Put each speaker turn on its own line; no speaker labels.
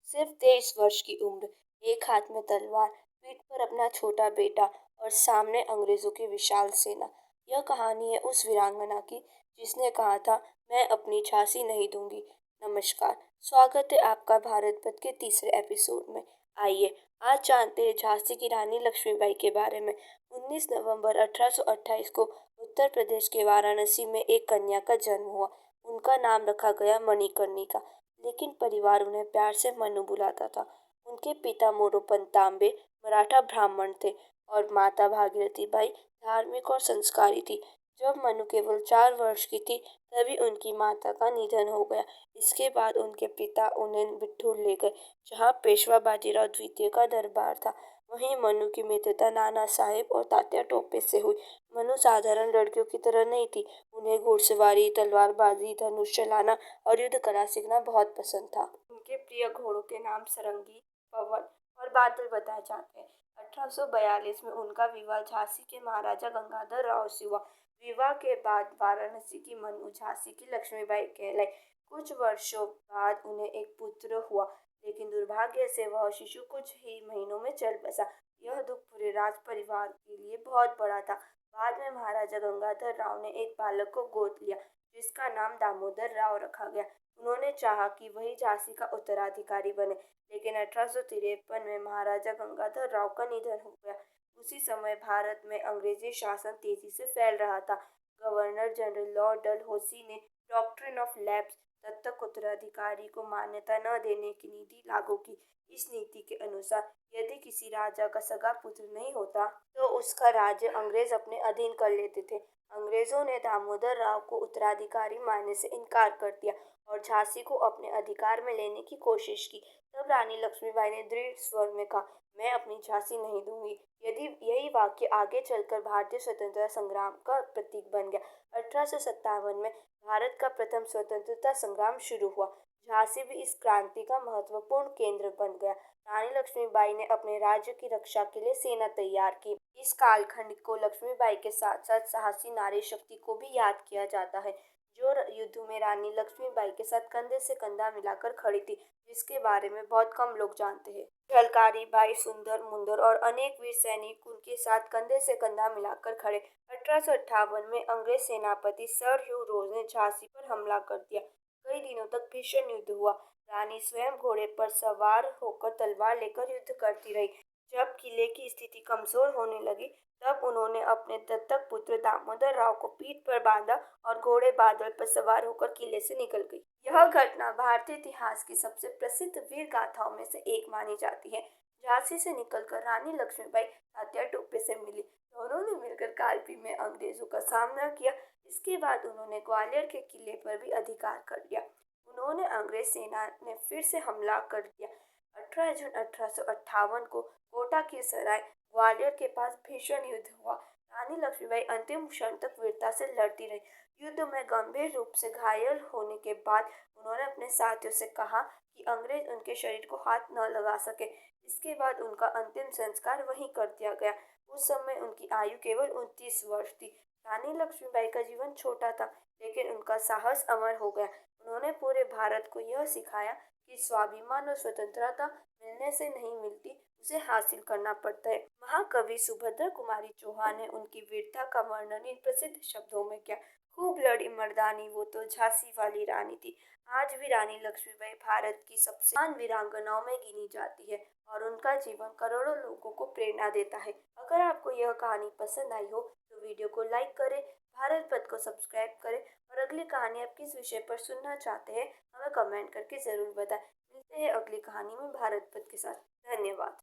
सिर्फ 23 वर्ष की उम्र, एक हाथ में तलवार, पीठ पर अपना छोटा बेटा और सामने अंग्रेजों की विशाल सेना। यह कहानी है उस वीरांगना की जिसने कहा था, मैं अपनी झांसी नहीं दूंगी। नमस्कार, स्वागत है आपका भारत पथ के तीसरे एपिसोड में। आइए आज जानते हैं झांसी की रानी लक्ष्मीबाई के बारे में। 19 नवंबर 1828 को उत्तर प्रदेश के वाराणसी में एक कन्या का जन्म हुआ। उनका नाम रखा गया मणिकर्णिका, लेकिन परिवार उन्हें प्यार से मनु बुलाता था। उनके पिता मोरोपंत तांबे मराठा ब्राह्मण थे और माता भागीरथी बाई धार्मिक और संस्कारी थी। जब मनु केवल 4 वर्ष की थी तभी उनकी माता का निधन हो गया। इसके बाद उनके पिता उन्हें बिठूर ले गए, जहाँ पेशवा बाजीराव द्वितीय का दरबार था। वहीं मनु की मित्रता नाना साहेब और तात्या टोपे से हुई। मनु साधारण लड़कियों की तरह नहीं थी। उन्हें घुड़सवारी, तलवारबाजी, धनुष चलाना और युद्ध कला सीखना बहुत पसंद था। उनके प्रिय घोड़ों के नाम सरंगी, पवन और बादल बताए जाते हैं। 1842 में उनका विवाह झांसी के महाराजा गंगाधर राव से हुआ। विवाह के बाद वाराणसी की मनु झांसी की लक्ष्मीबाई कहलाई। कुछ वर्षों बाद उन्हें एक पुत्र हुआ, लेकिन दुर्भाग्य से वह शिशु कुछ ही महीनों में चल बसा। यह दुख पूरे राज परिवार के लिए बहुत बड़ा था। बाद में महाराजा गंगाधर राव ने एक बालक को गोद लिया, जिसका नाम दामोदर राव रखा गया। उन्होंने चाहा कि वही झांसी का उत्तराधिकारी बने, लेकिन 1853 में महाराजा गंगाधर राव का निधन हो गया। उसी समय भारत में अंग्रेजी शासन तेजी से फैल रहा था। गवर्नर जनरल लॉर्ड डलहौसी ने डॉक्ट्रिन ऑफ लैप्स, दत्तक उत्तराधिकारी को मान्यता न देने की नीति लागू की। इस नीति के अनुसार यदि किसी राजा का सगा पुत्र नहीं होता तो उसका राज्य अंग्रेज अपने अधीन कर लेते थे। अंग्रेजों ने दामोदर राव को उत्तराधिकारी मानने से इनकार कर दिया और झांसी को अपने अधिकार में लेने की कोशिश की। तब रानी लक्ष्मीबाई ने दृढ़ स्वर में कहा, मैं अपनी झांसी नहीं दूंगी। यदि यही वाक्य आगे चलकर भारतीय स्वतंत्रता संग्राम का प्रतीक बन गया। 1857 में भारत का प्रथम स्वतंत्रता संग्राम शुरू हुआ। झांसी भी इस क्रांति का महत्वपूर्ण केंद्र बन गया। रानी लक्ष्मीबाई ने अपने राज्य की रक्षा के लिए सेना तैयार की। इस कालखंड को लक्ष्मीबाई के साथ साथ साहसी नारी शक्ति को भी याद किया जाता है, जो युद्ध में रानी लक्ष्मीबाई के साथ कंधे से कंधा मिलाकर खड़ी थी, जिसके बारे में बहुत कम लोग जानते हैं। झलकारी बाई, सुंदर मुंदर और अनेक वीर सैनिक उनके साथ कंधे से कंधा मिलाकर खड़े। 1858 में अंग्रेज सेनापति सर ह्यू रोज ने झांसी पर हमला कर दिया। कई दिनों तक भीषण युद्ध हुआ। रानी स्वयं घोड़े पर सवार होकर तलवार लेकर युद्ध करती रही। जब किले की स्थिति कमजोर होने लगी, तब उन्होंने अपने दत्तक पुत्र दामोदर राव को पीठ पर बांधा और घोड़े बादल पर सवार होकर किले से निकल गई। यह घटना भारतीय इतिहास की सबसे प्रसिद्ध वीर गाथाओं में से एक मानी जाती है। झांसी से निकलकर रानी लक्ष्मीबाई तात्या टोपे से मिली। दोनों ने मिलकर कालपी में अंग्रेजों का सामना किया। इसके बाद उन्होंने ग्वालियर के किले पर भी अधिकार कर लिया। उन्होंने अंग्रेज सेना ने फिर से हमला कर दिया। 18 जून 1858 को कोटा की सराय ग्वालियर के पास भीषण युद्ध हुआ। रानी लक्ष्मीबाई अंतिम क्षण तक वीरता से लड़ती रही। युद्ध में गंभीर रूप से घायल होने के बाद उन्होंने अपने साथियों से कहा कि अंग्रेज उनके शरीर को हाथ न लगा सके। इसके बाद उनका अंतिम संस्कार वहीं कर दिया गया। उस समय उनकी आयु केवल 29 वर्ष थी। रानी लक्ष्मीबाई का जीवन छोटा था, लेकिन उनका साहस अमर हो गया। उन्होंने पूरे भारत को यह सिखाया कि स्वाभिमान और स्वतंत्रता मिलने से नहीं मिलती, उसे हासिल करना पड़ता है। महाकवि सुभद्रा कुमारी चौहान ने उनकी वीरता का वर्णन इन प्रसिद्ध शब्दों में किया, खूब लड़ी मर्दानी वो तो झांसी वाली रानी थी। आज भी रानी लक्ष्मीबाई भारत की सबसे महान वीरांगनाओं में गिनी जाती है और उनका जीवन करोड़ों लोगों को प्रेरणा देता है। अगर आपको यह कहानी पसंद आई हो तो वीडियो को लाइक करें, भारत पथ को सब्सक्राइब करें और अगली कहानी आप किस विषय पर सुनना चाहते हैं हमें कमेंट करके जरूर बताएं। मिलते हैं अगली कहानी में भारत पथ के साथ। धन्यवाद।